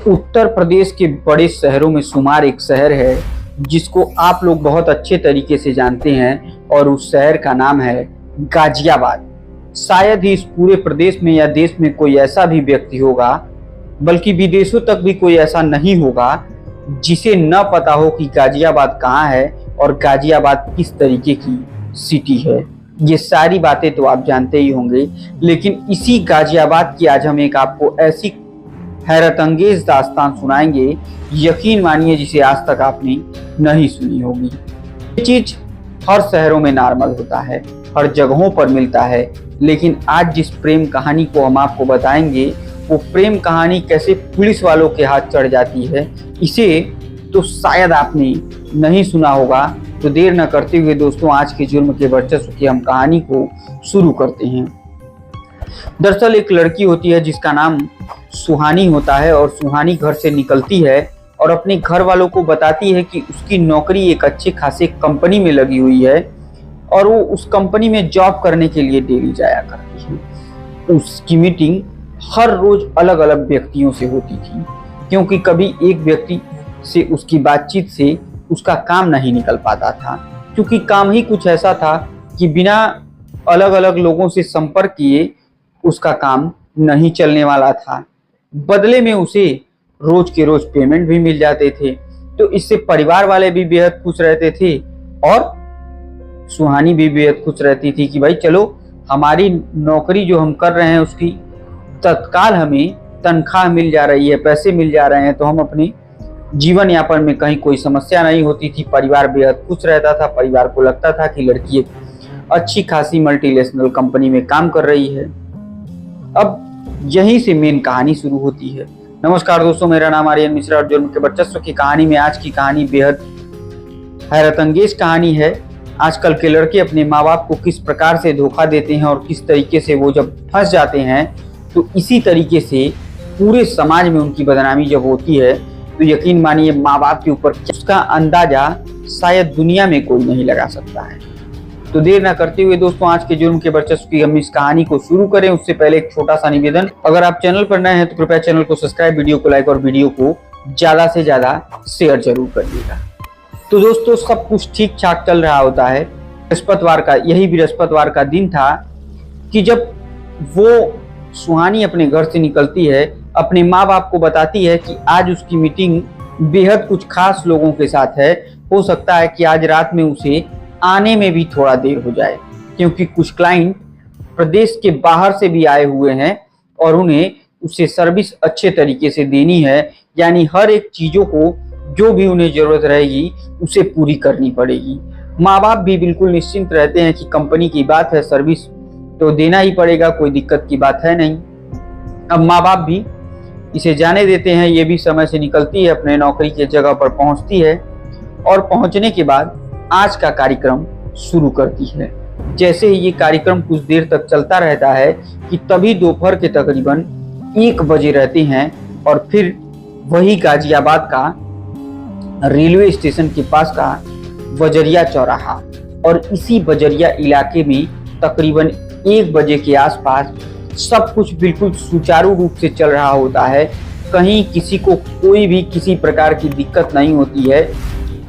उत्तर प्रदेश के बड़े शहरों में शुमार एक शहर है जिसको आप लोग बहुत अच्छे तरीके से जानते हैं और उस शहर का नाम है गाजियाबाद। शायद ही इस पूरे प्रदेश में या देश में कोई ऐसा भी व्यक्ति होगा, बल्कि विदेशों तक भी कोई ऐसा नहीं होगा जिसे न पता हो कि गाजियाबाद कहाँ है और गाजियाबाद किस तरीके की सिटी है। ये सारी बातें तो आप जानते ही होंगे, लेकिन इसी गाजियाबाद की आज हम एक आपको ऐसी हैरत अंगेज दास्तान सुनाएंगे, यकीन मानिए जिसे आज तक आपने नहीं सुनी होगी। ये चीज हर शहरों में नॉर्मल होता है, हर जगहों पर मिलता है, लेकिन आज जिस प्रेम कहानी को हम आपको बताएंगे वो प्रेम कहानी कैसे पुलिस वालों के हाथ चढ़ जाती है, इसे तो शायद आपने नहीं सुना होगा। तो देर न करते हुए दोस्तों, आज के जुर्म के वर्चस्व की हम कहानी को शुरू करते हैं। दरअसल एक लड़की होती है जिसका नाम सुहानी होता है और सुहानी घर से निकलती है और अपने घर वालों को बताती है कि उसकी नौकरी एक अच्छे खासे कंपनी में लगी हुई है और वो उस कंपनी में जॉब करने के लिए डेली जाया करती है। उसकी मीटिंग हर रोज अलग अलग व्यक्तियों से होती थी, क्योंकि कभी एक व्यक्ति से उसकी बातचीत से उसका काम नहीं निकल पाता था, क्योंकि काम ही कुछ ऐसा था कि बिना अलग अलग लोगों से संपर्क किए उसका काम नहीं चलने वाला था। बदले में उसे रोज के रोज पेमेंट भी मिल जाते थे, तो इससे परिवार वाले भी बेहद खुश रहते थे और सुहानी भी बेहद खुश रहती थी कि भाई चलो, हमारी नौकरी जो हम कर रहे हैं उसकी तत्काल हमें तनख्वाह मिल जा रही है, पैसे मिल जा रहे हैं, तो हम अपने जीवन यापन में कहीं कोई समस्या नहीं होती थी। परिवार बेहद खुश रहता था, परिवार को लगता था कि लड़की एक अच्छी खासी मल्टीनेशनल कंपनी में काम कर रही है। अब यहीं से मेन कहानी शुरू होती है। नमस्कार दोस्तों, मेरा नाम आर्यन मिश्रा और जुर्म के वर्चस्व की कहानी में आज की कहानी बेहद हैरत अंगेज कहानी है। आजकल के लड़के अपने माँ बाप को किस प्रकार से धोखा देते हैं और किस तरीके से वो जब फंस जाते हैं, तो इसी तरीके से पूरे समाज में उनकी बदनामी जब होती है, तो यकीन मानिए माँ बाप के ऊपर उसका अंदाजा शायद दुनिया में कोई नहीं लगा सकता है। तो देर ना करते हुए दोस्तों, आज के जुर्म के वर्चस्व की हम इस कहानी को शुरू करें उससे पहले एक छोटा सा निवेदन। अगर आप चैनल पर नए हैं तो कृपया चैनल को सब्सक्राइब, वीडियो को लाइक और वीडियो को ज्यादा से ज्यादा शेयर जरूर करिएगा। तो दोस्तों, सब कुछ ठीक ठाक चल रहा होता है। बृहस्पतिवार का दिन था कि जब वो सुहानी अपने घर से निकलती है, अपने माँ बाप को बताती है कि आज उसकी मीटिंग बेहद कुछ खास लोगों के साथ है, हो सकता है कि आज रात में उसे आने में भी थोड़ा देर हो जाए, क्योंकि कुछ क्लाइंट प्रदेश के बाहर से भी आए हुए हैं और उन्हें उससे सर्विस अच्छे तरीके से देनी है। यानी हर एक चीजों को जो भी उन्हें जरूरत रहेगी उसे पूरी करनी पड़ेगी। माँ बाप भी बिल्कुल निश्चिंत रहते हैं कि कंपनी की बात है, सर्विस तो देना ही पड़ेगा, कोई दिक्कत की बात है नहीं। अब माँ बाप भी इसे जाने देते हैं। ये भी समय से निकलती है, अपने नौकरी की जगह पर पहुंचती है और पहुंचने के बाद आज का कार्यक्रम शुरू करती है। जैसे ही ये कार्यक्रम कुछ देर तक चलता रहता है कि तभी दोपहर के तकरीबन 1 बजे रहते हैं और फिर वही गाजियाबाद का रेलवे स्टेशन के पास का बजरिया चौराहा और इसी बजरिया इलाके में तकरीबन 1 बजे के आसपास सब कुछ बिल्कुल सुचारू रूप से चल रहा होता है। कहीं किसी को कोई भी किसी प्रकार की दिक्कत नहीं होती है।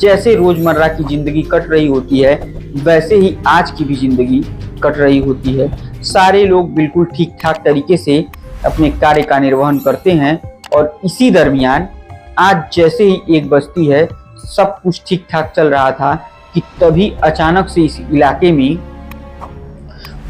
जैसे रोजमर्रा की जिंदगी कट रही होती है, वैसे ही आज की भी जिंदगी कट रही होती है। सारे लोग बिल्कुल ठीक ठाक तरीके से अपने कार्य का निर्वहन करते हैं और इसी दरमियान आज जैसे ही 1 बजती है, सब कुछ ठीक ठाक चल रहा था कि तभी अचानक से इस इलाके में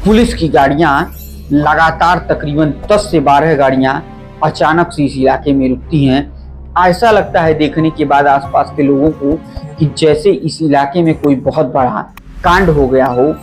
पुलिस की गाड़ियां लगातार तकरीबन 10 से 12 गाड़ियां अचानक से इस इलाके में रुकती हैं। ऐसा लगता है देखने के बाद आसपास के लोगों को कि जैसे इस इलाके में कोई बहुत बड़ा कांड हो गया हो,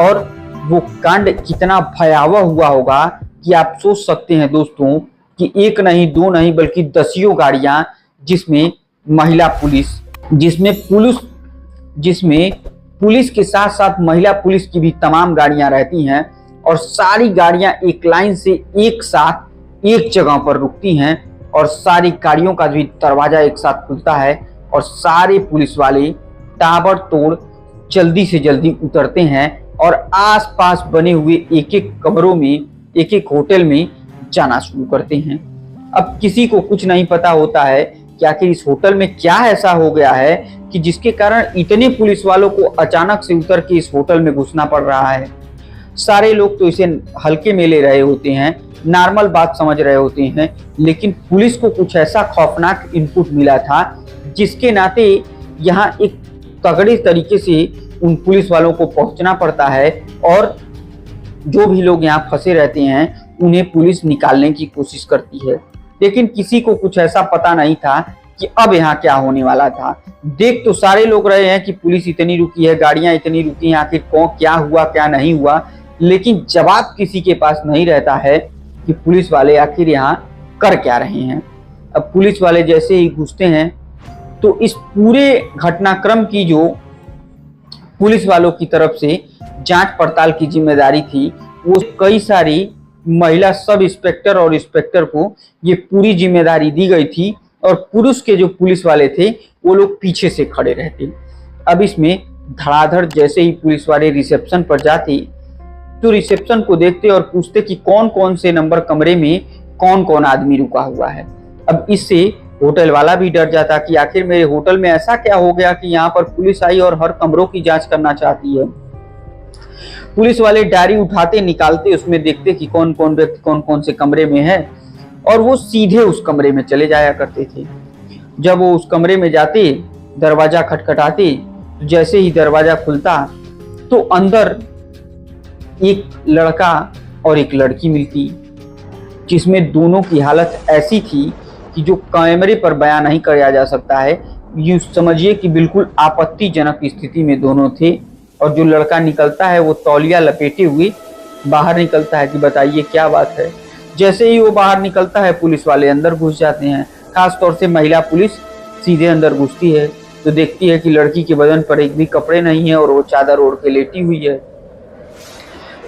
और वो कांड कितना भयावह हुआ होगा कि आप सोच सकते हैं दोस्तों कि 1 नहीं 2 नहीं बल्कि 10 गाड़ियां, जिसमें महिला पुलिस, जिसमें पुलिस के साथ साथ महिला पुलिस की भी तमाम गाड़ियां रहती हैं और सारी गाड़ियां एक लाइन से एक साथ एक जगह पर रुकती हैं और सारी गाड़ियों का भी दरवाजा एक साथ खुलता है और सारे पुलिस वाले ताबड़तोड़ जल्दी से जल्दी उतरते हैं और आसपास बने हुए एक एक कमरों में, एक एक होटल में जाना शुरू करते हैं। अब किसी को कुछ नहीं पता होता है कि आखिर इस होटल में क्या ऐसा हो गया है कि जिसके कारण इतने पुलिस वालों को अचानक से उतर के इस होटल में घुसना पड़ रहा है। सारे लोग तो इसे हल्के में ले रहे होते हैं, नॉर्मल बात समझ रहे होते हैं, लेकिन पुलिस को कुछ ऐसा खौफनाक इनपुट मिला था जिसके नाते यहाँ एक तगड़े तरीके से उन पुलिस वालों को पहुंचना पड़ता है और जो भी लोग यहाँ फंसे रहते हैं उन्हें पुलिस निकालने की कोशिश करती है। लेकिन किसी को कुछ ऐसा पता नहीं था कि अब यहाँ क्या होने वाला था। देख तो सारे लोग रहे हैं कि पुलिस इतनी रुकी है, गाड़ियां इतनी रुकी हैं, आखिर कौन क्या हुआ क्या नहीं हुआ, लेकिन जवाब किसी के पास नहीं रहता है कि पुलिस वाले आखिर यहाँ कर क्या रहे हैं। अब पुलिस वाले जैसे ही घुसते हैं तो इस पूरे घटनाक्रम की जो पुलिस वालों की तरफ से जांच पड़ताल की जिम्मेदारी थी वो कई सारी महिला सब इंस्पेक्टर और इंस्पेक्टर को ये पूरी जिम्मेदारी दी गई थी और पुरुष के जो पुलिस वाले थे वो लोग पीछे से खड़े रहते। अब इसमें धड़ाधड़ जैसे ही पुलिस वाले रिसेप्शन पर जाते तो रिसेप्शन को देखते और पूछते कि कौन कौन से नंबर कमरे में कौन कौन आदमी रुका हुआ है। अब इससे होटल वाला भी डर जाता कि आखिर मेरे होटल में ऐसा क्या हो गया कि यहाँ पर पुलिस आई और हर कमरों की जांच करना चाहती है। पुलिस वाले डायरी उठाते निकालते उसमें देखते कि कौन कौन व्यक्ति कौन कौन से कमरे में है और वो सीधे उस कमरे में चले जाया करते थे। जब वो उस कमरे में जाते, दरवाजा खटखटाते, जैसे ही दरवाजा खुलता तो अंदर एक लड़का और एक लड़की मिलती, जिसमें दोनों की हालत ऐसी थी कि जो कैमरे पर बयान नहीं किया जा सकता है। यूं समझिए कि बिल्कुल आपत्तिजनक स्थिति में दोनों थे। और जो लड़का निकलता है वो तौलिया लपेटे हुए बाहर निकलता है कि बताइए क्या बात है। जैसे ही वो बाहर निकलता है पुलिस वाले अंदर घुस जाते हैं। खास तौर से महिला पुलिस सीधे अंदर घुसती है तो देखती है कि लड़की के बदन पर एक भी कपड़े नहीं है और वो चादर ओढ़ के लेटी हुई है।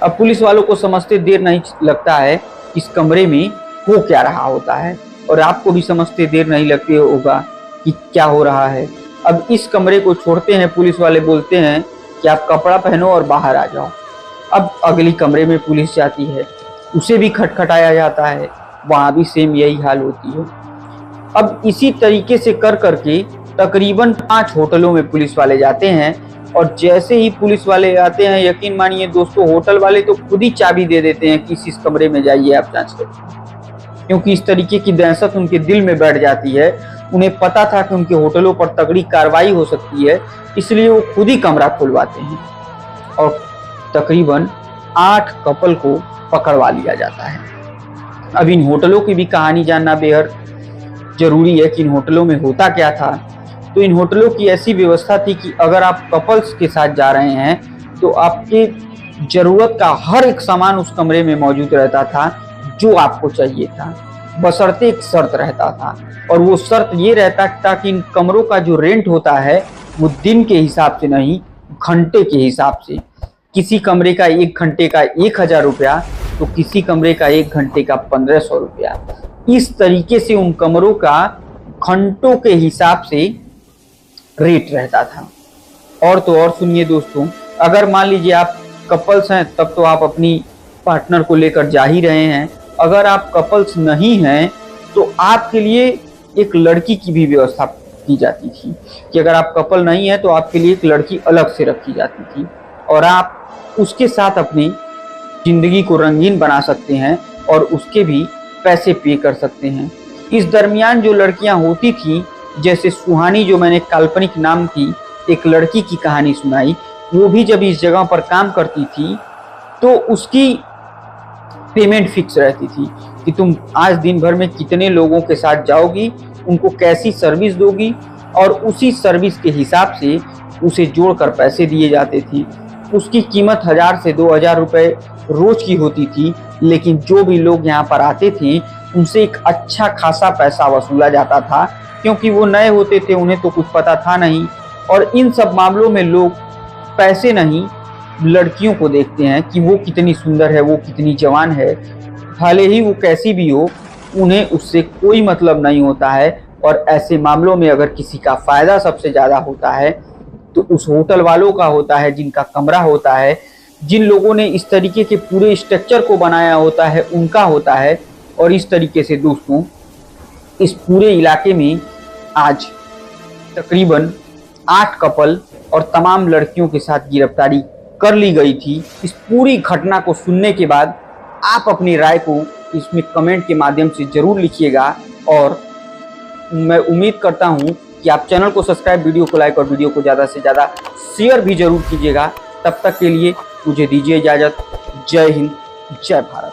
अब पुलिस वालों को समझते देर नहीं लगता है इस कमरे में हो क्या रहा होता है और आपको भी समझते देर नहीं लगती होगा कि क्या हो रहा है। अब इस कमरे को छोड़ते हैं, पुलिस वाले बोलते हैं कि आप कपड़ा पहनो और बाहर आ जाओ। अब अगली कमरे में पुलिस जाती है, उसे भी खटखटाया जाता है, वहां भी सेम यही हाल होती है। अब इसी तरीके से कर करके तकरीबन 5 होटलों में पुलिस वाले जाते हैं और जैसे ही पुलिस वाले आते हैं, यकीन मानिए दोस्तों, होटल वाले तो खुद ही चाबी दे देते हैं कि इस कमरे में जाइए आप जांच करिए, क्योंकि इस तरीके की दहशत उनके दिल में बैठ जाती है। उन्हें पता था कि उनके होटलों पर तगड़ी कार्रवाई हो सकती है, इसलिए वो खुद ही कमरा खुलवाते हैं और तकरीबन 8 कपल को पकड़वा लिया जाता है। अब इन होटलों की भी कहानी जानना बेहद जरूरी है कि इन होटलों में होता क्या था। तो इन होटलों की ऐसी व्यवस्था थी कि अगर आप कपल्स के साथ जा रहे हैं तो आपके जरूरत का हर एक सामान उस कमरे में मौजूद रहता था जो आपको चाहिए था, बशर्ते एक शर्त रहता था और वो शर्त ये रहता था कि इन कमरों का जो रेंट होता है वो दिन के हिसाब से नहीं, घंटे के हिसाब से। किसी कमरे का 1 घंटे का 1000 रुपया तो किसी कमरे का 1 घंटे का 1500 रुपया। इस तरीके से उन कमरों का घंटों के हिसाब से रेट रहता था। और तो और सुनिए दोस्तों, अगर मान लीजिए आप कपल्स हैं तब तो आप अपनी पार्टनर को लेकर जा ही रहे हैं। अगर आप कपल्स नहीं हैं तो आपके लिए एक लड़की की भी व्यवस्था की जाती थी कि अगर आप कपल नहीं है तो आपके लिए एक लड़की अलग से रखी जाती थी और आप उसके साथ अपनी जिंदगी को रंगीन बना सकते हैं और उसके भी पैसे पे कर सकते हैं। इस दरमियान जो लड़कियां होती थी, जैसे सुहानी, जो मैंने काल्पनिक नाम की एक लड़की की कहानी सुनाई, वो भी जब इस जगह पर काम करती थी तो उसकी पेमेंट फिक्स रहती थी कि तुम आज दिन भर में कितने लोगों के साथ जाओगी, उनको कैसी सर्विस दोगी और उसी सर्विस के हिसाब से उसे जोड़कर पैसे दिए जाते थे। उसकी कीमत 1000 से 2000 रुपए रोज की होती थी, लेकिन जो भी लोग यहाँ पर आते थे उनसे एक अच्छा खासा पैसा वसूला जाता था, क्योंकि वो नए होते थे, उन्हें तो कुछ पता था नहीं। और इन सब मामलों में लोग पैसे नहीं, लड़कियों को देखते हैं कि वो कितनी सुंदर है, वो कितनी जवान है, भले ही वो कैसी भी हो, उन्हें उससे कोई मतलब नहीं होता है। और ऐसे मामलों में अगर किसी का फायदा सबसे ज़्यादा होता है तो उस होटल वालों का होता है, जिनका कमरा होता है, जिन लोगों ने इस तरीके के पूरे स्ट्रक्चर को बनाया होता है, उनका होता है। और इस तरीके से दोस्तों इस पूरे इलाके में आज तकरीबन 8 कपल और तमाम लड़कियों के साथ गिरफ्तारी कर ली गई थी। इस पूरी घटना को सुनने के बाद आप अपनी राय को इसमें कमेंट के माध्यम से जरूर लिखिएगा और मैं उम्मीद करता हूं कि आप चैनल को सब्सक्राइब, वीडियो को लाइक और वीडियो को ज़्यादा से ज़्यादा शेयर भी जरूर कीजिएगा। तब तक के लिए मुझे दीजिए इजाज़त। जय हिंद, जय भारत।